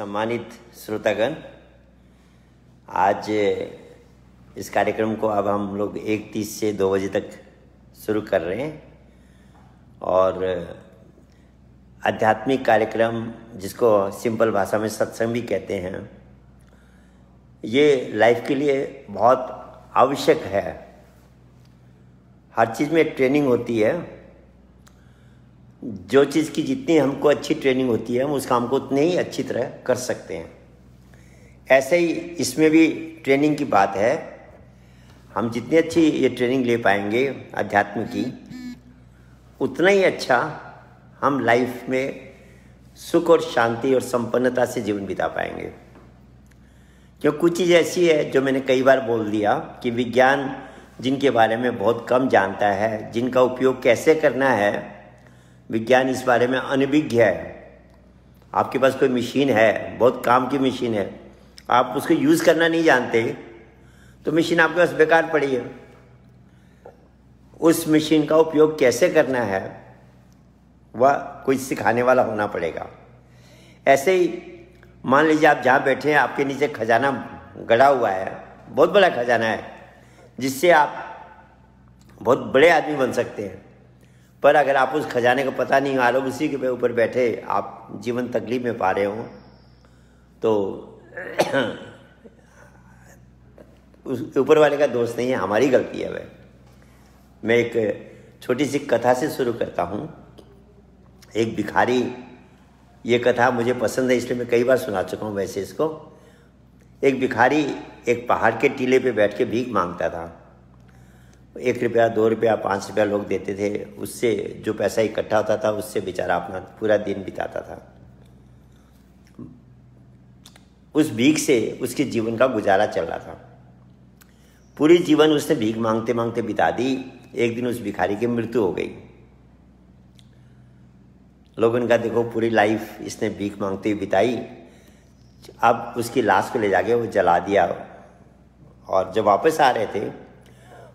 सम्मानित श्रोतागण, आज इस कार्यक्रम को अब हम लोग 1:30 से 2 बजे तक शुरू कर रहे हैं और आध्यात्मिक कार्यक्रम जिसको सिंपल भाषा में सत्संग भी कहते हैं, ये लाइफ के लिए बहुत आवश्यक है। हर चीज़ में ट्रेनिंग होती है। जो चीज़ की जितनी हमको अच्छी ट्रेनिंग होती है हम उस काम को उतने ही अच्छी तरह कर सकते हैं। ऐसे ही इसमें भी ट्रेनिंग की बात है। हम जितनी अच्छी ये ट्रेनिंग ले पाएंगे अध्यात्म की, उतना ही अच्छा हम लाइफ में सुख और शांति और संपन्नता से जीवन बिता पाएंगे। क्यों कुछ चीज़ ऐसी है जो मैंने कई बार बोल दिया कि विज्ञान जिनके बारे में बहुत कम जानता है, जिनका उपयोग कैसे करना है, विज्ञान इस बारे में अनभिज्ञ है। आपके पास कोई मशीन है, बहुत काम की मशीन है, आप उसको यूज़ करना नहीं जानते तो मशीन आपके पास बेकार पड़ी है। उस मशीन का उपयोग कैसे करना है वह कोई सिखाने वाला होना पड़ेगा। ऐसे ही मान लीजिए आप जहाँ बैठे हैं, आपके नीचे खजाना गड़ा हुआ है, बहुत बड़ा खजाना है जिससे आप बहुत बड़े आदमी बन सकते हैं। पर अगर आप उस खजाने का पता नहीं, आ रहा उसी के ऊपर बैठे आप जीवन तकलीफ में पा रहे हो, तो उस ऊपर वाले का दोष नहीं है, हमारी गलती है। वह मैं एक छोटी सी कथा से शुरू करता हूँ। एक भिखारी, ये कथा मुझे पसंद है इसलिए मैं कई बार सुना चुका हूँ वैसे इसको। एक भिखारी एक पहाड़ के टीले पे बैठ के भीख मांगता था। 1 रुपया, 2 रुपया, 5 रुपया लोग देते थे। उससे जो पैसा इकट्ठा होता था उससे बेचारा अपना पूरा दिन बिताता था। उस भीख से उसके जीवन का गुजारा चल रहा था। पूरी जीवन उसने भीख मांगते मांगते बिता दी। एक दिन उस भिखारी की मृत्यु हो गई। लोगों ने कहा देखो पूरी लाइफ इसने भीख मांगते हुए बिताई, अब उसकी लाश को ले जाके वो जला दिया। और जब वापस आ रहे थे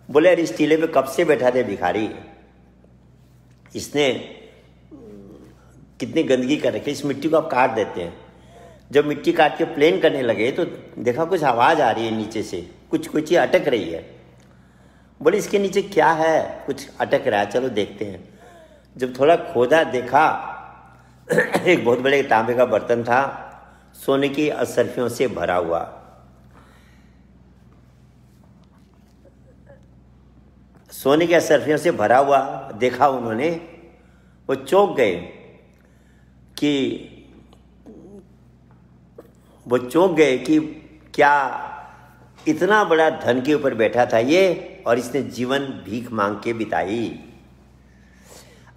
बोले यार इस टीले पे कब से बैठा थे भिखारी, इसने कितनी गंदगी कर रखी, इस मिट्टी को आप काट देते हैं। जब मिट्टी काट के प्लेन करने लगे तो देखा कुछ आवाज़ आ रही है नीचे से, कुछ चीज़ अटक रही है। बोले इसके नीचे क्या है, कुछ अटक रहा है, चलो देखते हैं। जब थोड़ा खोदा देखा एक बहुत बड़े तांबे का बर्तन था, सोने की असरफियों से भरा हुआ। सोने की असरफियों से भरा हुआ देखा उन्होंने, वो चौंक गए कि क्या इतना बड़ा धन के ऊपर बैठा था ये, और इसने जीवन भीख मांग के बिताई।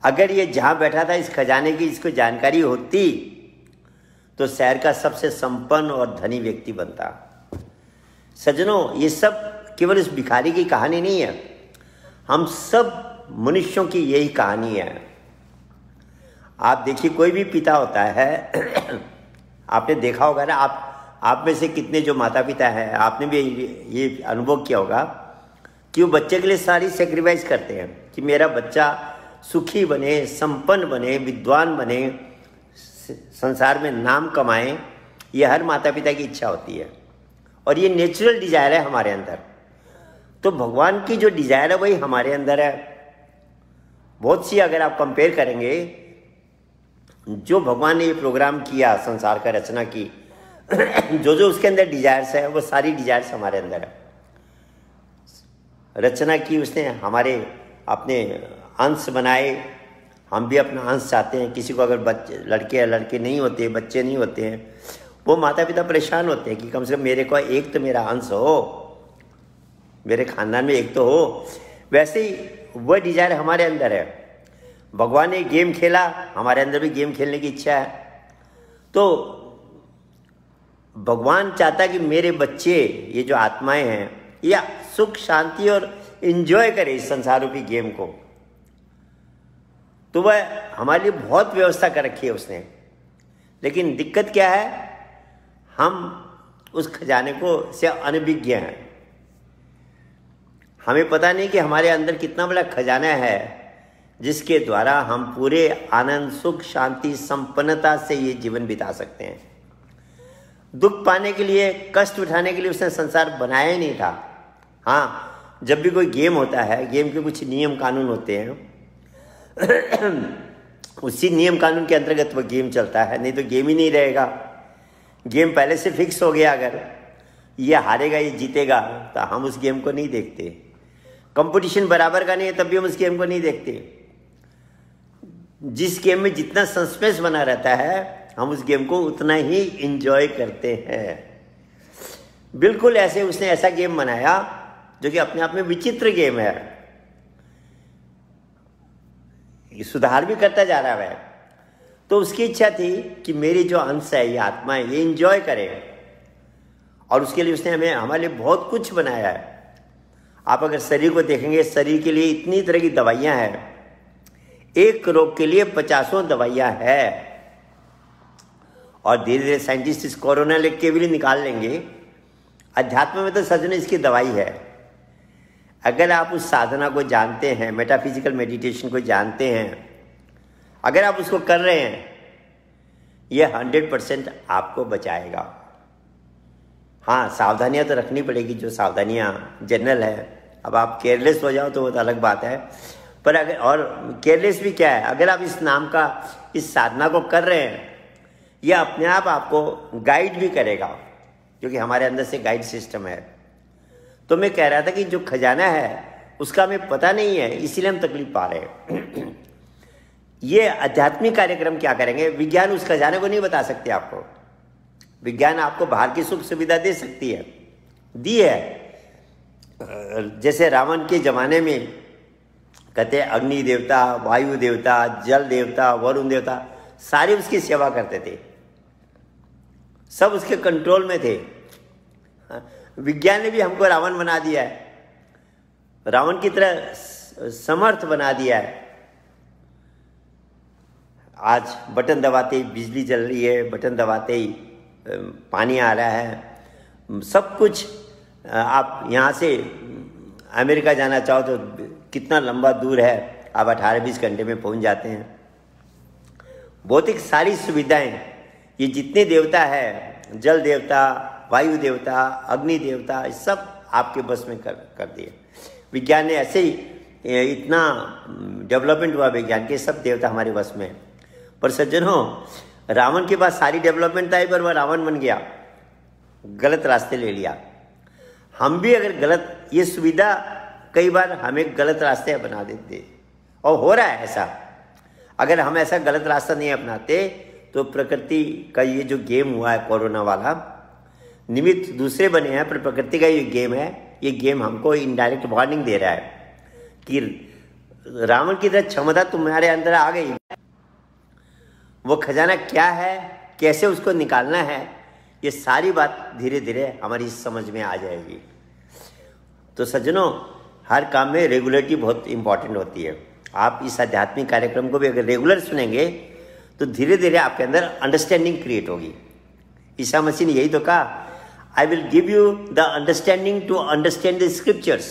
अगर ये जहाँ बैठा था इस खजाने की इसको जानकारी होती तो शहर का सबसे संपन्न और धनी व्यक्ति बनता। सज्जनों, ये सब केवल इस भिखारी की कहानी नहीं है, हम सब मनुष्यों की यही कहानी है। आप देखिए कोई भी पिता होता है आपने देखा होगा ना, आप में से कितने जो माता पिता हैं, आपने भी ये अनुभव किया होगा कि वो बच्चे के लिए सारी सेक्रीफाइस करते हैं कि मेरा बच्चा सुखी बने, संपन्न बने, विद्वान बने, संसार में नाम कमाए। ये हर माता पिता की इच्छा होती है और ये नेचुरल डिजायर है हमारे अंदर। तो भगवान की जो डिजायर है वही हमारे अंदर है। बहुत सी अगर आप कंपेयर करेंगे, जो भगवान ने ये प्रोग्राम किया, संसार का रचना की, जो उसके अंदर डिजायर्स है वो सारी डिजायर्स हमारे अंदर है। रचना की उसने, हमारे अपने अंश बनाए, हम भी अपना अंश चाहते हैं। किसी को अगर लड़के नहीं होते, बच्चे नहीं होते हैं, वो माता पिता परेशान होते हैं कि कम से कम मेरे को एक तो मेरा अंश हो, मेरे खानदान में एक तो हो। वैसे ही वह डिजायर हमारे अंदर है। भगवान ने गेम खेला, हमारे अंदर भी गेम खेलने की इच्छा है। तो भगवान चाहता कि मेरे बच्चे, ये जो आत्माएं हैं, या सुख शांति और एंजॉय करे इस संसार रूपी गेम को। तो वह हमारे लिए बहुत व्यवस्था कर रखी है उसने। लेकिन दिक्कत क्या है, हम उस खजाने को से अनभिज्ञ हैं। हमें पता नहीं कि हमारे अंदर कितना बड़ा खजाना है जिसके द्वारा हम पूरे आनंद, सुख, शांति, संपन्नता से ये जीवन बिता सकते हैं। दुख पाने के लिए, कष्ट उठाने के लिए उसने संसार बनाया ही नहीं था। हाँ, जब भी कोई गेम होता है, गेम के कुछ नियम कानून होते हैं, उसी नियम कानून के अंतर्गत वो गेम चलता है, नहीं तो गेम ही नहीं रहेगा। गेम पहले से फिक्स हो गया, अगर ये हारेगा ये जीतेगा, तो हम उस गेम को नहीं देखते। कंपटीशन बराबर का नहीं है, तब भी हम उस गेम को नहीं देखते। जिस गेम में जितना सस्पेंस बना रहता है, हम उस गेम को उतना ही एंजॉय करते हैं। बिल्कुल ऐसे उसने ऐसा गेम बनाया जो कि अपने आप में विचित्र गेम है। ये सुधार भी करता जा रहा है। तो उसकी इच्छा थी कि मेरी जो अंश है, ये आत्मा है, ये एंजॉय करे, और उसके लिए उसने हमारे लिए बहुत कुछ बनाया है। आप अगर शरीर को देखेंगे, शरीर के लिए इतनी तरह की दवाइयां हैं। एक रोग के लिए 50 दवाइयां हैं, और धीरे धीरे साइंटिस्ट इस कोरोना लेग के भी निकाल लेंगे। अध्यात्म में तो सजन इसकी दवाई है। अगर आप उस साधना को जानते हैं, मेटाफिजिकल मेडिटेशन को जानते हैं, अगर आप उसको कर रहे हैं, यह 100% आपको बचाएगा। हाँ, सावधानियां तो रखनी पड़ेगी, जो सावधानियां जनरल है। अब आप केयरलेस हो जाओ तो वो तो अलग बात है, पर अगर, और केयरलेस भी क्या है, अगर आप इस नाम का, इस साधना को कर रहे हैं, यह अपने आप आपको गाइड भी करेगा, क्योंकि हमारे अंदर से गाइड सिस्टम है। तो मैं कह रहा था कि जो खजाना है उसका हमें पता नहीं है, इसीलिए हम तकलीफ पा रहे हैं। ये आध्यात्मिक कार्यक्रम क्या करेंगे? विज्ञान उस खजाने को नहीं बता सकते आपको। विज्ञान आपको बाहर की सुख सुविधा दे सकती है, दी है। जैसे रावण के जमाने में कहते हैं अग्नि देवता, वायु देवता, जल देवता, वरुण देवता, सारे उसकी सेवा करते थे, सब उसके कंट्रोल में थे। विज्ञान ने भी हमको रावण बना दिया है, रावण की तरह समर्थ बना दिया है। आज बटन दबाते ही बिजली जल रही है, बटन दबाते ही पानी आ रहा है, सब कुछ। आप यहाँ से अमेरिका जाना चाहो तो कितना लंबा दूर है, आप 18-20 घंटे में पहुँच जाते हैं। भौतिक सारी सुविधाएं, ये जितने देवता है, जल देवता, वायु देवता, अग्नि देवता, सब आपके बस में कर दिए। विज्ञान ने ऐसे ही, इतना डेवलपमेंट हुआ विज्ञान के, सब देवता हमारे बस में। पर सज्जनों, रावण के पास सारी डेवलपमेंट था, पर वह रावण बन गया, गलत रास्ते ले लिया। हम भी अगर गलत, ये सुविधा कई बार हमें गलत रास्ते बना देते, और हो रहा है ऐसा। अगर हम ऐसा गलत रास्ता नहीं अपनाते तो प्रकृति का ये जो गेम हुआ है कोरोना वाला, निमित्त दूसरे बने हैं, पर प्रकृति का ये गेम है, ये गेम हमको इनडायरेक्ट वार्निंग दे रहा है कि रावण की तरह क्षमता तुम्हारे अंदर आ गई। वो खजाना क्या है, कैसे उसको निकालना है, ये सारी बात धीरे धीरे हमारी समझ में आ जाएगी। तो सज्जनों, हर काम में रेगुलरिटी बहुत इंपॉर्टेंट होती है। आप इस आध्यात्मिक कार्यक्रम को भी अगर रेगुलर सुनेंगे तो धीरे धीरे आपके अंदर अंडरस्टैंडिंग क्रिएट होगी। ईसा मसीह ने यही तो कहा, I will give you the understanding to understand the scriptures.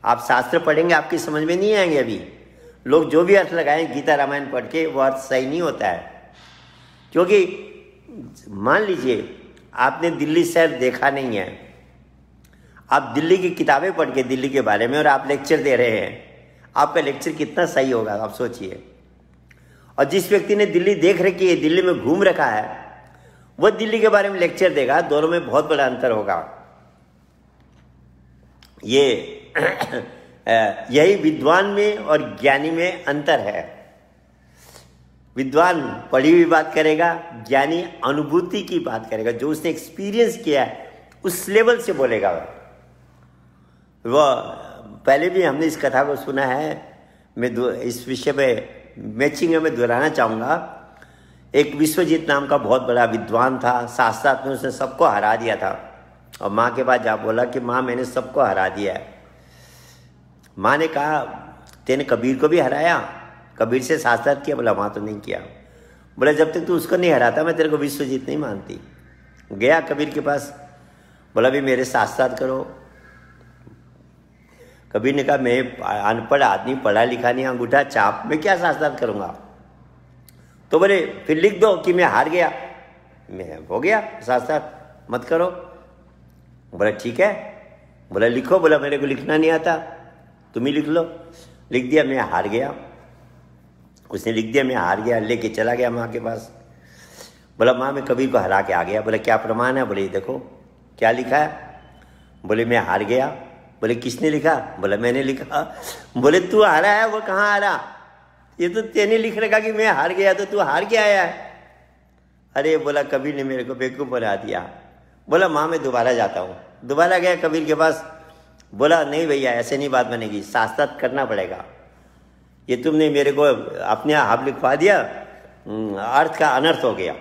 आप शास्त्र पढ़ेंगे, आपकी समझ में नहीं आएंगे। अभी लोग जो भी अर्थ लगाएं गीता रामायण पढ़ के, वो अर्थ सही नहीं होता है। क्योंकि मान लीजिए आपने दिल्ली शहर देखा नहीं है, आप दिल्ली की किताबें पढ़ के दिल्ली के बारे में और आप लेक्चर दे रहे हैं, आपका लेक्चर कितना सही होगा आप सोचिए। और जिस व्यक्ति ने दिल्ली देख रखी है, दिल्ली में घूम रखा है, वह दिल्ली के बारे में लेक्चर देगा, दोनों में बहुत बड़ा अंतर होगा। ये यही विद्वान में और ज्ञानी में अंतर है। विद्वान पढ़ी हुई बात करेगा, ज्ञानी अनुभूति की बात करेगा, जो उसने एक्सपीरियंस किया है उस लेवल से बोलेगा। वह पहले भी हमने इस कथा को सुना है, मैं इस विषय पे मैचिंग में दोहराना चाहूँगा। एक विश्वजीत नाम का बहुत बड़ा विद्वान था, साथ में उसने सबको हरा दिया था, और माँ के पास जा बोला कि माँ मैंने सबको हरा दिया है। माँ ने कहा तेने कबीर को भी हराया? कबीर से साथ किया? बोला माँ तो नहीं किया। बोला जब तक तू उसको नहीं हराता मैं तेरे को विश्वजीत नहीं मानती। गया कबीर के पास, बोला भी मेरे साथ करो। कबीर ने कहा मैं अनपढ़ आदमी, पढ़ा लिखा नहीं, अंगूठा छाप, मैं क्या साथ करूँगा? तो बोले फिर लिख दो कि मैं हार गया। मैं हो गया साथ साथ मत करो। बोला ठीक है। बोला लिखो। बोला मेरे को लिखना नहीं आता, तुम ही लिख लो। लिख दिया, मैं हार गया। उसने लिख दिया, मैं हार गया, लेके चला गया माँ के पास। बोला माँ मैं कबीर को हरा के आ गया। बोले क्या प्रमाण है? बोले देखो क्या लिखा है। बोले मैं हार गया। बोले किसने लिखा? बोला मैंने लिखा। बोले तू हारा है? वो कहाँ हारा, ये तो तेने लिख रखा कि मैं हार गया, तो तू हार के आया है। अरे बोला कबीर ने मेरे को बेवकूफ़ बना दिया। बोला माँ मैं दोबारा जाता हूँ। दोबारा गया कबीर के पास। बोला नहीं भैया ऐसे नहीं बात बनेगी, साथ साथ करना पड़ेगा। ये तुमने मेरे को अपने आप लिखवा दिया, अर्थ का अनर्थ हो गया,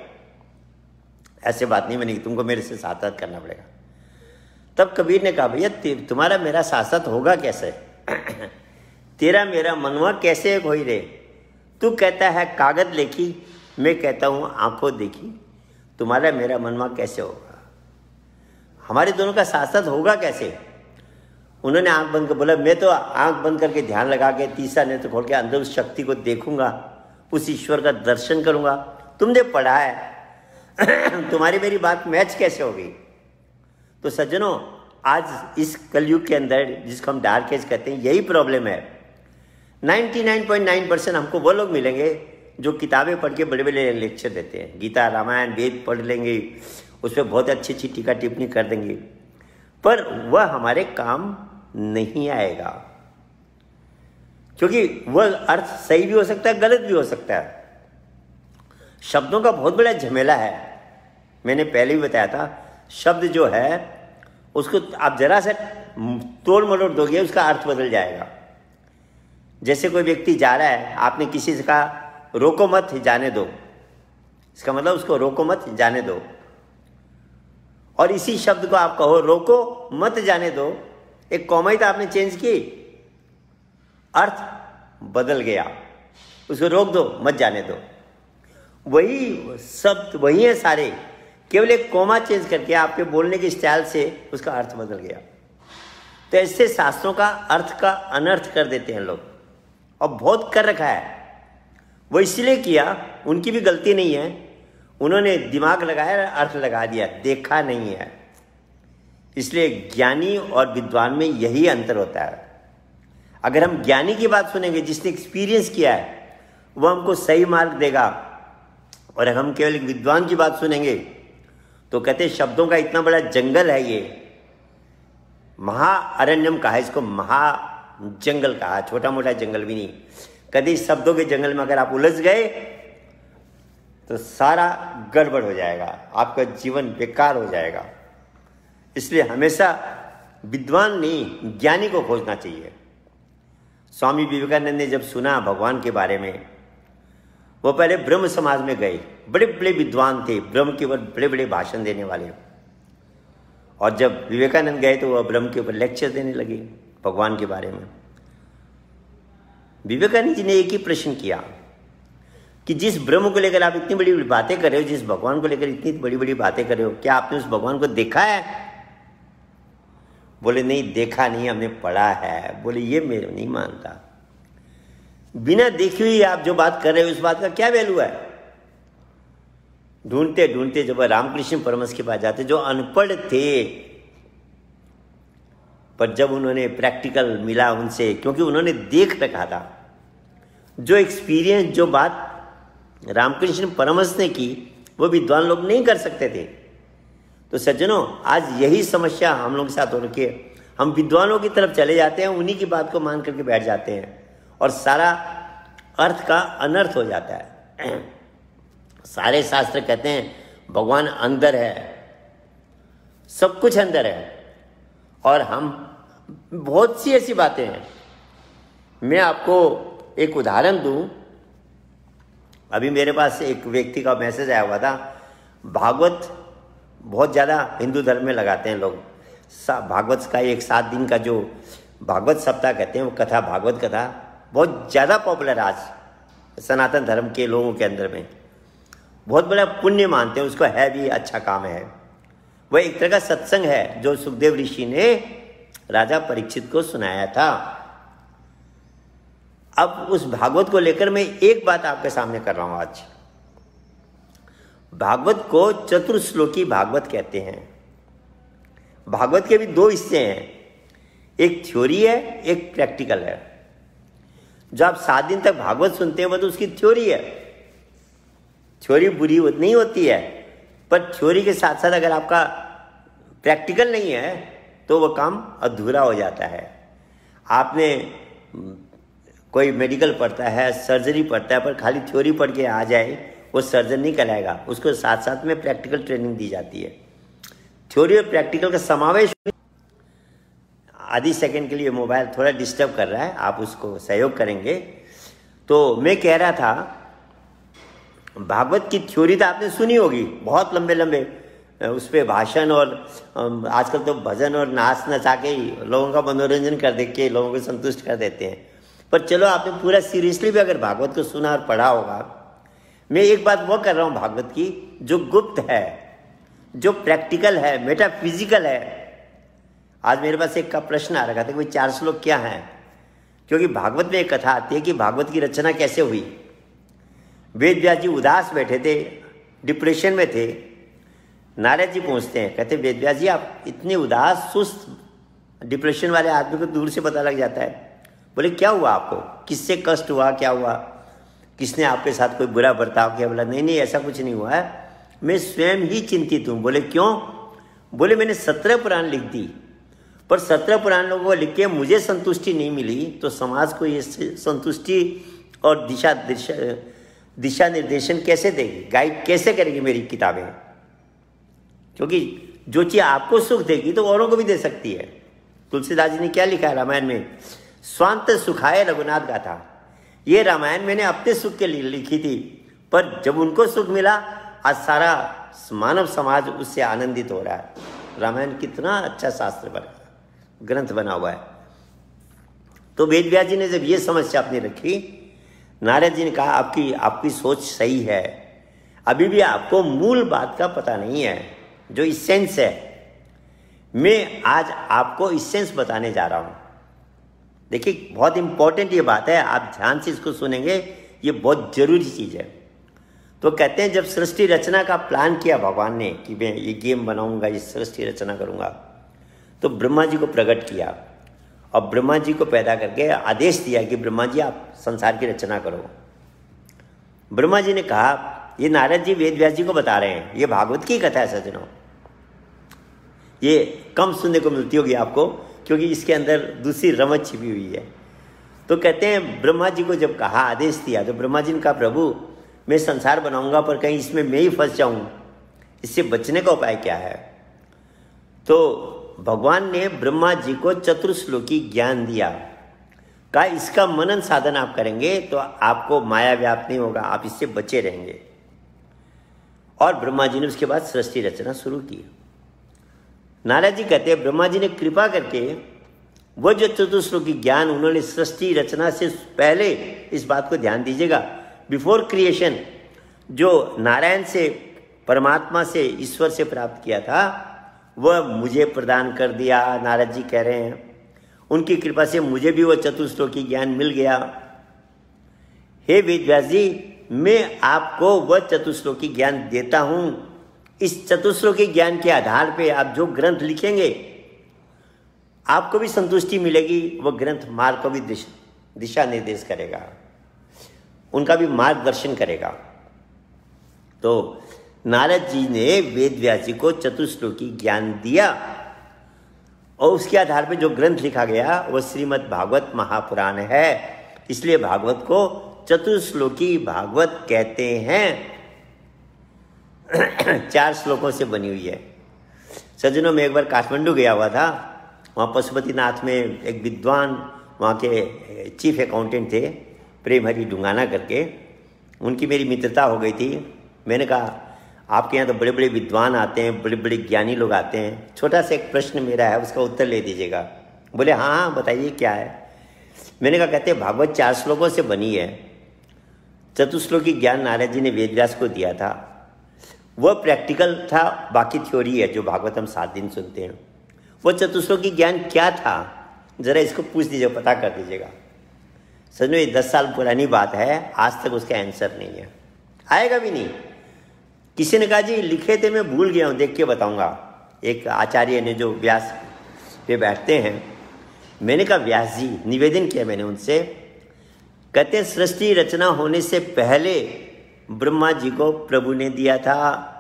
ऐसे बात नहीं बनेगी, तुमको मेरे से साथ साथ करना पड़ेगा। तब कबीर ने कहा भैया तुम्हारा मेरा साथ साथ होगा कैसे? तेरा मेरा मनवा कैसे एक हो ही रे? तू कहता है कागज लेखी, मैं कहता हूँ आंखों देखी, तुम्हारा मेरा मनवा कैसे होगा? हमारे दोनों का साथ साथ होगा कैसे? उन्होंने आंख बंद कर बोला मैं तो आंख बंद करके ध्यान लगा के तीसरा नेत्र खोल के अंदर उस शक्ति को देखूंगा, उस ईश्वर का दर्शन करूंगा। तुमने पढ़ा है तुम्हारी मेरी बात मैच कैसे होगी? तो सज्जनों आज इस कलयुग के अंदर जिसको हम डार्क एज कहते हैं यही प्रॉब्लम है। 99.9% हमको वो लोग मिलेंगे जो किताबें पढ़ के बड़े बड़े लेक्चर देते हैं, गीता रामायण वेद पढ़ लेंगे, उस पर बहुत अच्छी अच्छी टीका टिप्पणी कर देंगे, पर वह हमारे काम नहीं आएगा, क्योंकि वह अर्थ सही भी हो सकता है गलत भी हो सकता है। शब्दों का बहुत बड़ा झमेला है। मैंने पहले भी बताया था, शब्द जो है उसको आप जरा सा तोड़ मरोड़ दोगे उसका अर्थ बदल जाएगा। जैसे कोई व्यक्ति जा रहा है, आपने किसी से कहा रोको मत जाने दो, इसका मतलब उसको रोको मत जाने दो, और इसी शब्द को आप कहो रोको मत जाने दो, एक कॉमा ही तो आपने चेंज की, अर्थ बदल गया। उसको रोक दो मत जाने दो, वही शब्द वही है सारे, केवल एक कॉमा चेंज करके आपके बोलने के स्टाइल से उसका अर्थ बदल गया। तो ऐसे शास्त्रों का अर्थ का अनर्थ कर देते हैं लोग, और बहुत कर रखा है। वो इसलिए किया, उनकी भी गलती नहीं है, उन्होंने दिमाग लगाया अर्थ लगा दिया, देखा नहीं है। इसलिए ज्ञानी और विद्वान में यही अंतर होता है। अगर हम ज्ञानी की बात सुनेंगे जिसने एक्सपीरियंस किया है, वो हमको सही मार्ग देगा, और अगर हम केवल एक विद्वान की बात सुनेंगे तो कहते शब्दों का इतना बड़ा जंगल है, ये महाअरण्यम कहा, इसको महा जंगल कहा, छोटा मोटा जंगल भी नहीं। कभी शब्दों के जंगल में अगर आप उलझ गए तो सारा गड़बड़ हो जाएगा, आपका जीवन बेकार हो जाएगा। इसलिए हमेशा विद्वान नहीं ज्ञानी को खोजना चाहिए। स्वामी विवेकानंद ने जब सुना भगवान के बारे में, वो पहले ब्रह्म समाज में गए, बड़े बड़े विद्वान थे, ब्रह्म के ऊपर बड़े बड़े भाषण देने वाले, और जब विवेकानंद गए तो वह ब्रह्म के ऊपर लेक्चर देने लगे भगवान के बारे में। विवेकानंद जी ने एक ही प्रश्न किया कि जिस ब्रह्म को लेकर आप इतनी बड़ी बड़ी बातें कर रहे हो, जिस भगवान को लेकर इतनी बड़ी बड़ी बातें कर रहे हो, क्या आपने उस भगवान को देखा है? बोले नहीं देखा नहीं, हमने पढ़ा है। बोले ये मैं नहीं मानता, बिना देखे हुए आप जो बात कर रहे हो उस बात का क्या वैल्यू है? ढूंढते ढूंढते जब रामकृष्ण परमहंस के पास जाते, जो अनपढ़ थे, पर जब उन्होंने प्रैक्टिकल मिला उनसे, क्योंकि उन्होंने देख रखा था, जो एक्सपीरियंस जो बात रामकृष्ण परमहंस ने की वो विद्वान लोग नहीं कर सकते थे। तो सज्जनों आज यही समस्या हम लोगों के साथ हो रखी है, हम विद्वानों की तरफ चले जाते हैं, उन्हीं की बात को मान करके बैठ जाते हैं, और सारा अर्थ का अनर्थ हो जाता है। सारे शास्त्र कहते हैं भगवान अंदर है, सब कुछ अंदर है, और हम बहुत सी ऐसी बातें हैं। मैं आपको एक उदाहरण दूं, अभी मेरे पास एक व्यक्ति का मैसेज आया हुआ था, भागवत बहुत ज़्यादा हिंदू धर्म में लगाते हैं लोग, भागवत का एक 7 दिन का जो भागवत सप्ताह कहते हैं, वो कथा भागवत कथा बहुत ज़्यादा पॉपुलर आज सनातन धर्म के लोगों के अंदर में, बहुत बड़ा पुण्य मानते हैं उसको, है भी अच्छा काम है। वह एक तरह का सत्संग है जो सुखदेव ऋषि ने राजा परीक्षित को सुनाया था। अब उस भागवत को लेकर मैं एक बात आपके सामने कर रहा हूं आज। भागवत को चतुर्श्लोकी भागवत कहते हैं। भागवत के भी दो हिस्से हैं, एक थ्योरी है, एक प्रैक्टिकल है। जो आप 7 दिन तक भागवत सुनते हैं वो तो उसकी थ्योरी है। थ्योरी बुरी नहीं होती है, पर थ्योरी के साथ साथ अगर आपका प्रैक्टिकल नहीं है तो वो काम अधूरा हो जाता है। आपने कोई मेडिकल पढ़ता है, सर्जरी पढ़ता है, पर खाली थ्योरी पढ़ के आ जाए वो सर्जन नहीं कहलाएगा, उसको साथ साथ में प्रैक्टिकल ट्रेनिंग दी जाती है। थ्योरी और प्रैक्टिकल का समावेश। आधी सेकंड के लिए मोबाइल थोड़ा डिस्टर्ब कर रहा है, आप उसको सहयोग करेंगे। तो मैं कह रहा था, भागवत की थ्योरी तो आपने सुनी होगी, बहुत लंबे लंबे उस पर भाषण, और आजकल तो भजन और नाच नचा के ही लोगों का मनोरंजन कर दे के लोगों को संतुष्ट कर देते हैं। पर चलो, आपने पूरा सीरियसली भी अगर भागवत को सुना और पढ़ा होगा। मैं एक बात वो कर रहा हूँ भागवत की, जो गुप्त है, जो प्रैक्टिकल है, मेटाफिजिकल है। आज मेरे पास एक का प्रश्न आ रखा था कि भाई 4 श्लोक क्या है, क्योंकि भागवत में एक कथा आती है कि भागवत की रचना कैसे हुई। वेद व्यास जी उदास बैठे थे, डिप्रेशन में थे। नारद जी पहुंचते हैं, कहते वेद व्यास जी आप इतने उदास, सुस्त, डिप्रेशन वाले आदमी को दूर से पता लग जाता है। बोले क्या हुआ आपको, किससे कष्ट हुआ, क्या हुआ, किसने आपके साथ कोई बुरा बर्ताव किया? बोला नहीं नहीं ऐसा कुछ नहीं हुआ है, मैं स्वयं ही चिंतित हूँ। बोले क्यों? बोले मैंने 17 पुराण लिख दी, पर 17 पुराण लोगों को लिख के मुझे संतुष्टि नहीं मिली, तो समाज को ये संतुष्टि और दिशा निर्देशन कैसे देगी, गाइड कैसे करेगी मेरी किताबें? क्योंकि जो चीज़ आपको सुख देगी तो औरों को भी दे सकती है। तुलसीदास जी ने क्या लिखा है रामायण में? स्वांत सुखाय रघुनाथ गाथा। ये रामायण मैंने अपने सुख के लिए लिखी थी, पर जब उनको सुख मिला, आज सारा मानव समाज उससे आनंदित हो रहा है। रामायण कितना अच्छा शास्त्र बना, ग्रंथ बना हुआ है। तो वेद व्यास जी ने जब ये समस्या अपनी रखी, नारद जी ने कहा आपकी सोच सही है, अभी भी आपको मूल बात का पता नहीं है, जो इसेंस है। मैं आज आपको इसेंस बताने जा रहा हूं। देखिए बहुत इंपॉर्टेंट ये बात है, आप ध्यान से इसको सुनेंगे, ये बहुत जरूरी चीज है। तो कहते हैं जब सृष्टि रचना का प्लान किया भगवान ने कि मैं ये गेम बनाऊंगा, ये सृष्टि रचना करूंगा, तो ब्रह्मा जी को प्रकट किया और ब्रह्मा जी को पैदा करके आदेश दिया कि ब्रह्मा जी आप संसार की रचना करो। ब्रह्मा जी ने कहा, ये नारद जी वेद व्यास जी को बता रहे हैं, ये भागवत की कथा है सज्जनों। ये कम सुनने को मिलती होगी आपको, क्योंकि इसके अंदर दूसरी रमत छिपी हुई है। तो कहते हैं ब्रह्मा जी को जब कहा, आदेश दिया, तो ब्रह्मा जी ने कहा प्रभु मैं संसार बनाऊंगा, पर कहीं इसमें मैं ही फंस जाऊं, इससे बचने का उपाय क्या है? तो भगवान ने ब्रह्मा जी को चतुर्श्लोकी ज्ञान दिया, कहा इसका मनन साधन आप करेंगे तो आपको माया व्याप्त नहीं होगा, आप इससे बचे रहेंगे। और ब्रह्मा जी ने उसके बाद सृष्टि रचना शुरू की। नारद जी कहते हैं ब्रह्मा जी ने कृपा करके वो जो चतुर्श्लोकी ज्ञान उन्होंने सृष्टि रचना से पहले, इस बात को ध्यान दीजिएगा, बिफोर क्रिएशन, जो नारायण से, परमात्मा से, ईश्वर से प्राप्त किया था, वह मुझे प्रदान कर दिया। नारद जी कह रहे हैं उनकी कृपा से मुझे भी वो चतुर्श्लोकी ज्ञान मिल गया। हे वेद व्यास जी, मैं आपको वह चतुर्श्लोकी ज्ञान देता हूं। इस चतुर्श्लोकी ज्ञान के आधार पे आप जो ग्रंथ लिखेंगे आपको भी संतुष्टि मिलेगी। वह ग्रंथ मार्ग को भी दिशा निर्देश करेगा, उनका भी मार्गदर्शन करेगा। तो नारद जी ने वेद व्यास जी को चतुर्श्लोकी ज्ञान दिया और उसके आधार पे जो ग्रंथ लिखा गया वह श्रीमद् भागवत महापुराण है। इसलिए भागवत को चतुर्श्लोकी भागवत कहते हैं। 4 श्लोकों से बनी हुई है। सज्जनों, मैं एक बार काठमांडू गया हुआ था, वहाँ पशुपतिनाथ में एक विद्वान, वहाँ के चीफ अकाउंटेंट थे, प्रेम हरि डुंगाना करके, उनकी मेरी मित्रता हो गई थी। मैंने कहा आपके यहाँ तो बड़े बड़े विद्वान आते हैं, बड़े बड़े ज्ञानी लोग आते हैं, छोटा सा एक प्रश्न मेरा है, उसका उत्तर ले दीजिएगा। बोले हाँ हाँ बताइए क्या है। मैंने कहा कहते हैं भागवत 4 श्लोकों से बनी है। चतुर्श्लोकी ज्ञान नारद जी ने वेद व्यास को दिया था, वह प्रैक्टिकल था, बाकी थ्योरी है जो भागवत हम 7 दिन सुनते हैं। वो चतुर्श्लोकी ज्ञान क्या था, जरा इसको पूछ दीजिए, पता कर दीजिएगा। समझो ये 10 साल पुरानी बात है, आज तक उसका आंसर नहीं है, आएगा भी नहीं। किसी ने कहा जी लिखे थे, मैं भूल गया हूँ, देख के बताऊंगा। एक आचार्य ने जो व्यास पे बैठते हैं, मैंने कहा व्यास जी, निवेदन किया मैंने उनसे, कहते हैं सृष्टि रचना होने से पहले ब्रह्मा जी को प्रभु ने दिया था।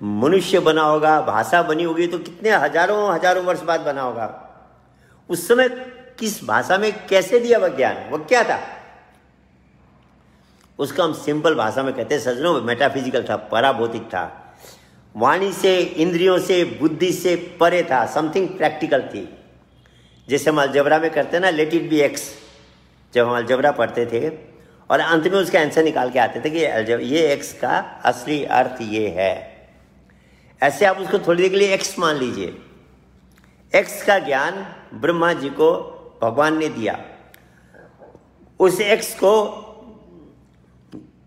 मनुष्य बना होगा, भाषा बनी होगी तो कितने हजारों हजारों वर्ष बाद बना होगा। उस समय किस भाषा में कैसे दिया वह ज्ञान, वह क्या था? उसका हम सिंपल भाषा में कहते हैं सज्जनों, मेटाफिजिकल था, पराभौतिक था, वाणी से, इंद्रियों से, बुद्धि से परे था, समथिंग प्रैक्टिकल थी। जैसे हम अलजबरा में करते हैं ना, लेट इट बी एक्स, जब हम अलजबरा पढ़ते थे और अंत में उसका आंसर निकाल के आते थे कि ये एक्स का असली अर्थ ये है, ऐसे आप उसको थोड़ी देर के लिए एक्स मान लीजिए। एक्स का ज्ञान ब्रह्मा जी को भगवान ने दिया। उस एक्स को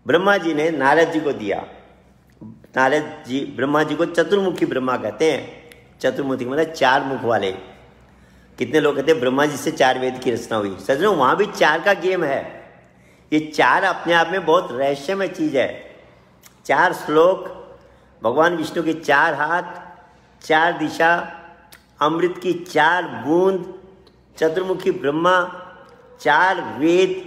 ब्रह्मा जी ने नारद जी को दिया। नारद जी ब्रह्मा जी को चतुर्मुखी ब्रह्मा कहते हैं। चतुर्मुखी मतलब 4 मुख वाले। कितने लोग कहते हैं ब्रह्मा जी से 4 वेद की रचना हुई। सज्जनों, वहां भी 4 का गेम है। ये 4 अपने आप में बहुत रहस्यमय चीज है। 4 श्लोक, भगवान विष्णु के 4 हाथ, 4 दिशा, अमृत की 4 बूंद, चतुर्मुखी ब्रह्मा, 4 वेद,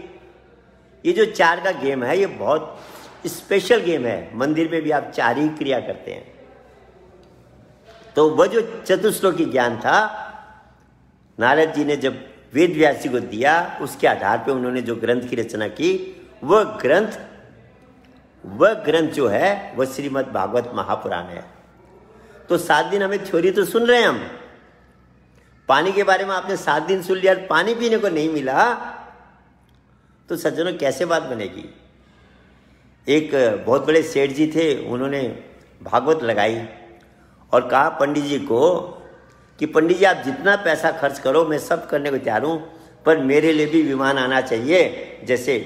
ये जो 4 का गेम है ये बहुत स्पेशल गेम है। मंदिर में भी आप 4 ही क्रिया करते हैं। तो वह जो चतुश्लोकी ज्ञान था, नारद जी ने जब वेद व्यास जी को दिया, उसके आधार पे उन्होंने जो ग्रंथ की रचना की, वह ग्रंथ जो है वह श्रीमद् भागवत महापुराण है। तो 7 दिन हमें थ्योरी तो सुन रहे हैं हम, पानी के बारे में आपने 7 दिन सुन लिया, पानी पीने को नहीं मिला, तो सज्जनों कैसे बात बनेगी। एक बहुत बड़े सेठ जी थे, उन्होंने भागवत लगाई और कहा पंडित जी को कि पंडित जी आप जितना पैसा खर्च करो मैं सब करने को तैयार हूं, पर मेरे लिए भी विमान आना चाहिए, जैसे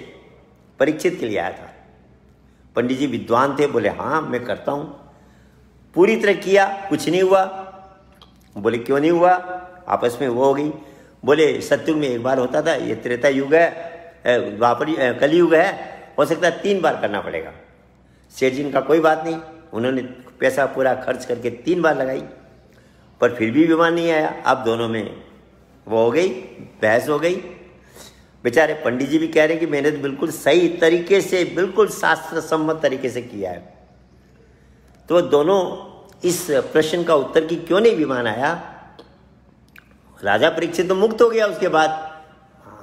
परीक्षित के लिए आया था। पंडित जी विद्वान थे, बोले हाँ मैं करता हूं। पूरी तरह किया, कुछ नहीं हुआ। बोले क्यों नहीं हुआ? आपस में वो हो गई। बोले सत्युग में 1 बार होता था, ये त्रेता युग है, द्वापर कलयुग है, हो सकता है 3 बार करना पड़ेगा। सेठ जी का कोई बात नहीं, उन्होंने पैसा पूरा खर्च करके 3 बार लगाई, पर फिर भी विमान नहीं आया। अब दोनों में वो हो गई, बहस हो गई। बेचारे पंडित जी भी कह रहे हैं कि मैंने तो बिल्कुल सही तरीके से, बिल्कुल शास्त्र सम्मत तरीके से किया है। तो दोनों इस प्रश्न का उत्तर कि क्यों नहीं विमान आया, राजा परीक्षित तो मुक्त हो गया उसके बाद,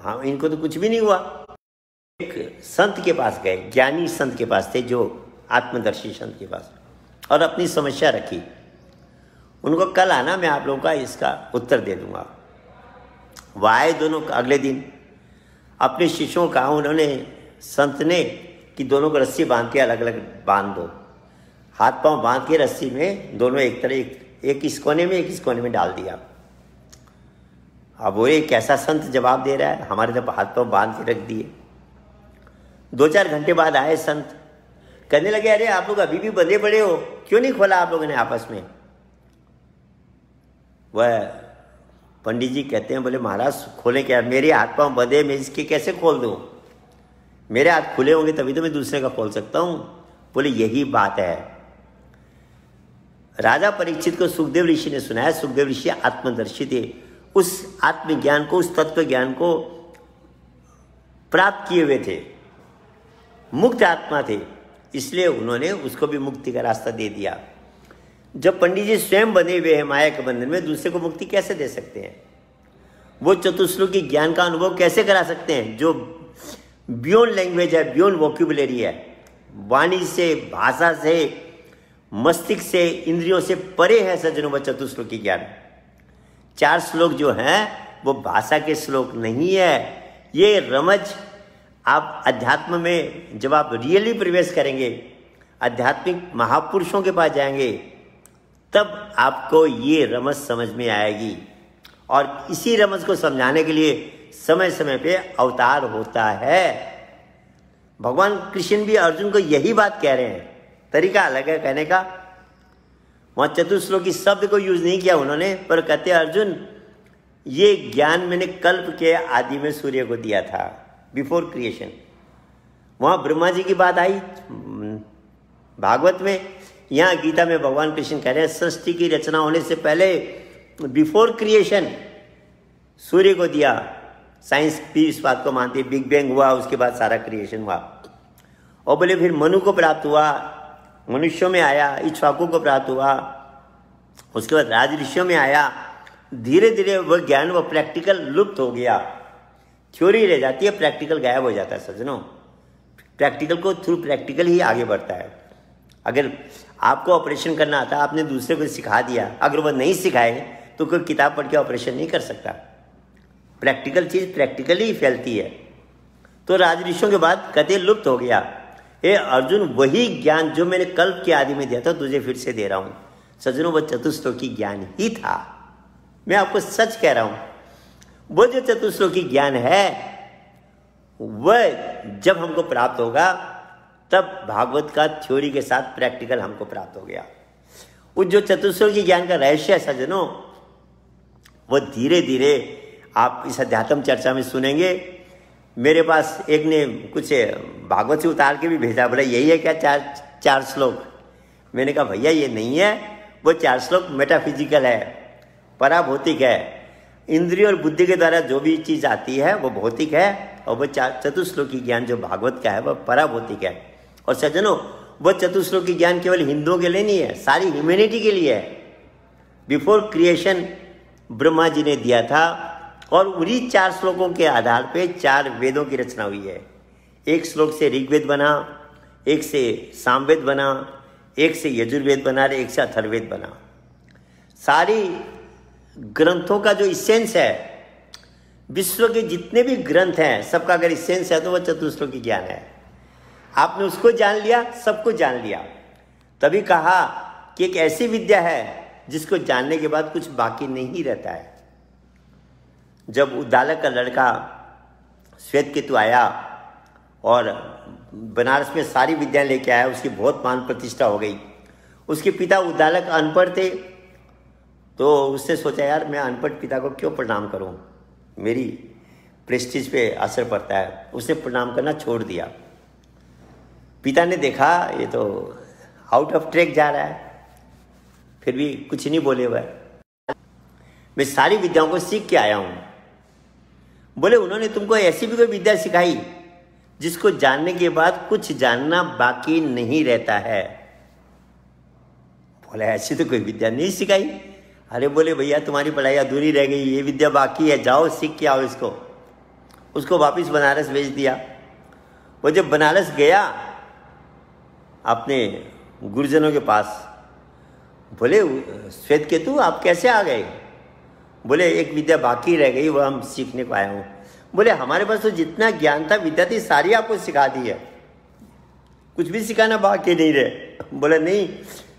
हाँ इनको तो कुछ भी नहीं हुआ। एक संत के पास गए, ज्ञानी संत के पास थे, जो आत्मदर्शी संत के पास, और अपनी समस्या रखी। उनको कल आना, मैं आप लोगों का इसका उत्तर दे दूंगा। वह आए दोनों अगले दिन, अपने शिष्यों का उन्होंने संत ने कि दोनों को रस्सी बांध के अलग अलग बांध दो। हाथ पांव बांध के रस्सी में दोनों एक तरह, एक इस कोने में एक इस कोने में डाल दिया। अब वो एक ऐसा संत जवाब दे रहा है, हमारे जब हाथ पांव बांध के रख दिए। 2-4 घंटे बाद आए संत, कहने लगे अरे आप लोग अभी भी बंधे पड़े हो, क्यों नहीं खोला आप लोगों ने आपस में? वह पंडित जी कहते हैं, बोले महाराज खोले क्या, मेरे हाथ पांव बंधे, मैं इसके कैसे खोल दूं? मेरे हाथ खुले होंगे तभी तो मैं दूसरे का खोल सकता हूं। बोले यही बात है। राजा परीक्षित को सुखदेव ऋषि ने सुनाया। सुखदेव ऋषि आत्मदर्शी थे, उस आत्मज्ञान को, उस तत्व ज्ञान को प्राप्त किए हुए थे, मुक्त आत्मा थे, इसलिए उन्होंने उसको भी मुक्ति का रास्ता दे दिया। जब पंडित जी स्वयं बंधे हुए हैं माया के बंधन में, दूसरे को मुक्ति कैसे दे सकते हैं? वो चतुश्लोकी ज्ञान का अनुभव कैसे करा सकते हैं जो बियॉन्ड लैंग्वेज है, बियॉन्ड वोक्यूबुलरी है, वाणी से, भाषा से, मस्तिष्क से, इंद्रियों से परे है सज्जनों वह चतुश्लोकी ज्ञान। 4 श्लोक जो हैं वो भाषा के श्लोक नहीं है। ये रमज आप अध्यात्म में जब आप रियली प्रवेश करेंगे, आध्यात्मिक महापुरुषों के पास जाएंगे, तब आपको ये रमज समझ में आएगी। और इसी रमज को समझाने के लिए समय समय पे अवतार होता है। भगवान कृष्ण भी अर्जुन को यही बात कह रहे हैं, तरीका अलग है कहने का। वहां चतुश्लोकी शब्द को यूज नहीं किया उन्होंने, पर कहते अर्जुन ये ज्ञान मैंने कल्प के आदि में सूर्य को दिया था, बिफोर क्रिएशन। वहां ब्रह्मा जी की बात आई, भागवत में, यहाँ गीता में भगवान कृष्ण कह रहे हैं सृष्टि की रचना होने से पहले, बिफोर क्रिएशन, सूर्य को दिया। साइंस भी इस बात को मानती है, बिग बैंग हुआ, उसके बाद सारा क्रिएशन हुआ। और बोले फिर मनु को प्राप्त हुआ, मनुष्यों में आया, इक्ष्वाकु को प्राप्त हुआ, उसके बाद राज ऋषियों में आया। धीरे धीरे वह ज्ञान, वह प्रैक्टिकल लुप्त हो गया, थ्योरी रह जाती है, प्रैक्टिकल गायब हो जाता है। सज्जनों, प्रैक्टिकल को थ्रू प्रैक्टिकल ही आगे बढ़ता है। अगर आपको ऑपरेशन करना आता है, आपने दूसरे को सिखा दिया, अगर वह नहीं सिखाए तो कोई किताब पढ़ के ऑपरेशन नहीं कर सकता। प्रैक्टिकल चीज प्रैक्टिकली ही फैलती है। तो राज ऋषियों के बाद कहते लुप्त हो गया। हे अर्जुन, वही ज्ञान जो मैंने कल्प के आदि में दिया था तुझे फिर से दे रहा हूं। सज्जनों, वह चतुश्लोकी ज्ञान ही था। मैं आपको सच कह रहा हूं, वो जो चतुश्लोकी ज्ञान है वह जब हमको प्राप्त होगा तब भागवत का थ्योरी के साथ प्रैक्टिकल हमको प्राप्त हो गया। उस जो चतुश्लोकी ज्ञान का रहस्य है सज्जनों, वो धीरे धीरे आप इस अध्यात्म चर्चा में सुनेंगे। मेरे पास एक ने कुछ भागवत से उतार के भी भेजा, बोला यही है क्या चार श्लोक? मैंने कहा भैया ये नहीं है, वो 4 श्लोक मेटाफिजिकल है, पराभौतिक है। इंद्रिय और बुद्धि के द्वारा जो भी चीज आती है वो भौतिक है, और वो चतुश्लोकी ज्ञान जो भागवत का है वह पराभौतिक है। और सज्जनों, वो चतुश्लोकी ज्ञान केवल हिंदुओं के लिए नहीं है, सारी ह्यूमैनिटी के लिए है। बिफोर क्रिएशन ब्रह्मा जी ने दिया था, और उन्हीं 4 श्लोकों के आधार पे 4 वेदों की रचना हुई है। एक श्लोक से ऋग्वेद बना, एक से सामवेद बना, एक से यजुर्वेद बना, एक से अथर्ववेद बना। सारी ग्रंथों का जो इसेंस है, विश्व के जितने भी ग्रंथ हैं सबका अगर इसेंस है तो वह चतुश्लोकी ज्ञान है। आपने उसको जान लिया, सबको जान लिया। तभी कहा कि एक ऐसी विद्या है जिसको जानने के बाद कुछ बाकी नहीं रहता है। जब उद्दालक का लड़का श्वेतकेतु आया और बनारस में सारी विद्या लेके आया, उसकी बहुत मान प्रतिष्ठा हो गई। उसके पिता उद्दालक अनपढ़ थे, तो उसने सोचा यार मैं अनपढ़ पिता को क्यों प्रणाम करूं, मेरी प्रेस्टीज पे असर पड़ता है। उसने प्रणाम करना छोड़ दिया। पिता ने देखा ये तो आउट ऑफ ट्रैक जा रहा है, फिर भी कुछ नहीं बोले वह। मैं सारी विद्याओं को सीख के आया हूं। बोले उन्होंने तुमको ऐसी भी कोई विद्या सिखाई जिसको जानने के बाद कुछ जानना बाकी नहीं रहता है? बोले ऐसी तो कोई विद्या नहीं सिखाई। अरे बोले भैया तुम्हारी पढ़ाई अधूरी रह गई, ये विद्या बाकी है, जाओ सीख के आओ इसको। उसको वापस बनारस भेज दिया। वो जब बनारस गया अपने गुरुजनों के पास, बोले श्वेतकेतु आप कैसे आ गए? बोले एक विद्या बाकी रह गई, वो हम सीखने को आया हूँ। बोले हमारे पास तो जितना ज्ञान था, विद्या थी, सारी आपको सिखा दी है, कुछ भी सिखाना बाकी नहीं रहे। बोले नहीं,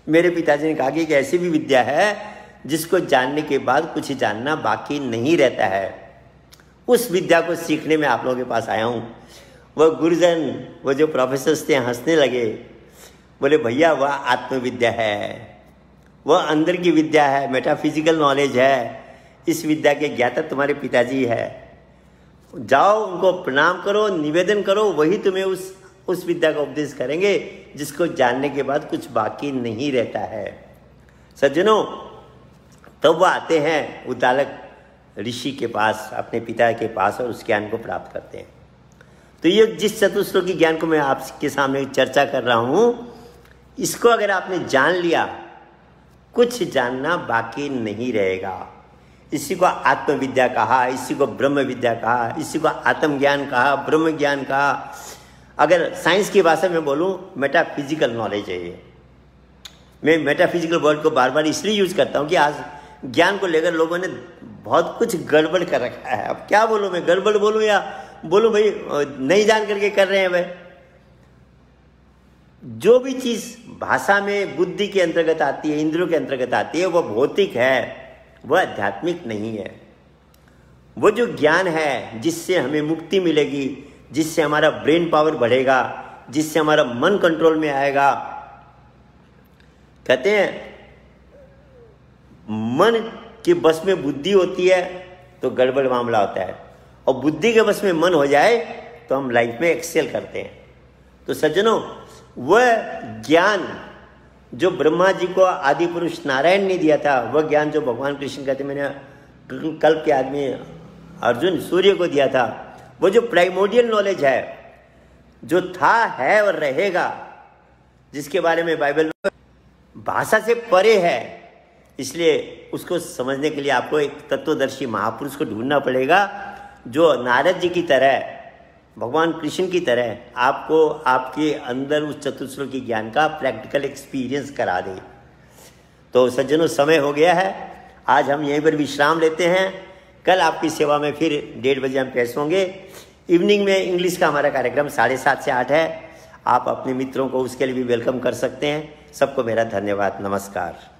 मेरे पिताजी ने कहा कि एक ऐसी भी विद्या है जिसको जानने के बाद कुछ जानना बाकी नहीं रहता है। उस विद्या को सीखने में आप लोगों के पास आया हूँ। वह गुरुजन, वो जो प्रोफेसर्स थे, हंसने लगे। बोले भैया वह आत्मविद्या है, वह अंदर की विद्या है, मेटाफिजिकल नॉलेज है। इस विद्या के ज्ञाता तुम्हारे पिताजी है। जाओ उनको प्रणाम करो, निवेदन करो, वही तुम्हें उस विद्या का उपदेश करेंगे जिसको जानने के बाद कुछ बाकी नहीं रहता है। सज्जनों, तब वह आते हैं उद्दालक ऋषि के पास, अपने पिता के पास, और उस ज्ञान को प्राप्त करते हैं। तो ये जिस चतुश्लोकी ज्ञान को मैं आपके सामने चर्चा कर रहा हूं, इसको अगर आपने जान लिया, कुछ जानना बाकी नहीं रहेगा। इसी को आत्मविद्या कहा, इसी को ब्रह्म विद्या कहा, इसी को आत्मज्ञान कहा, ब्रह्म ज्ञान कहा। अगर साइंस की भाषा में बोलूं, मेटाफिजिकल नॉलेज है ये। मैं मेटाफिजिकल वर्ड को बार बार इसलिए यूज करता हूं कि आज ज्ञान को लेकर लोगों ने बहुत कुछ गड़बड़ कर रखा है। अब क्या बोलूं, मैं गड़बड़ बोलूं या बोलूं भाई नहीं जान करके कर रहे हैं। भाई जो भी चीज भाषा में बुद्धि के अंतर्गत आती है, इंद्रियों के अंतर्गत आती है, वह भौतिक है, वह आध्यात्मिक नहीं है। वो जो ज्ञान है जिससे हमें मुक्ति मिलेगी, जिससे हमारा ब्रेन पावर बढ़ेगा, जिससे हमारा मन कंट्रोल में आएगा। कहते हैं मन के बस में बुद्धि होती है तो गड़बड़ मामला होता है, और बुद्धि के बस में मन हो जाए तो हम लाइफ में एक्सेल करते हैं। तो सज्जनों, वह ज्ञान जो ब्रह्मा जी को आदि पुरुष नारायण ने दिया था, वह ज्ञान जो भगवान कृष्ण कहते मैंने कल्प के आदमी अर्जुन सूर्य को दिया था, वो जो प्राइमोडियल नॉलेज है, जो था, है और रहेगा, जिसके बारे में बाइबल में भाषा से परे है, इसलिए उसको समझने के लिए आपको एक तत्वदर्शी महापुरुष को ढूंढना पड़ेगा, जो नारद जी की तरह, भगवान कृष्ण की तरह आपको आपके अंदर उस चतुश्लोकी ज्ञान का प्रैक्टिकल एक्सपीरियंस करा दे। तो सज्जनों, समय हो गया है, आज हम यहीं पर विश्राम लेते हैं। कल आपकी सेवा में फिर 1:30 बजे हम पेश होंगे। इवनिंग में इंग्लिश का हमारा कार्यक्रम 7:30 से 8 है। आप अपने मित्रों को उसके लिए भी वेलकम कर सकते हैं। सबको मेरा धन्यवाद, नमस्कार।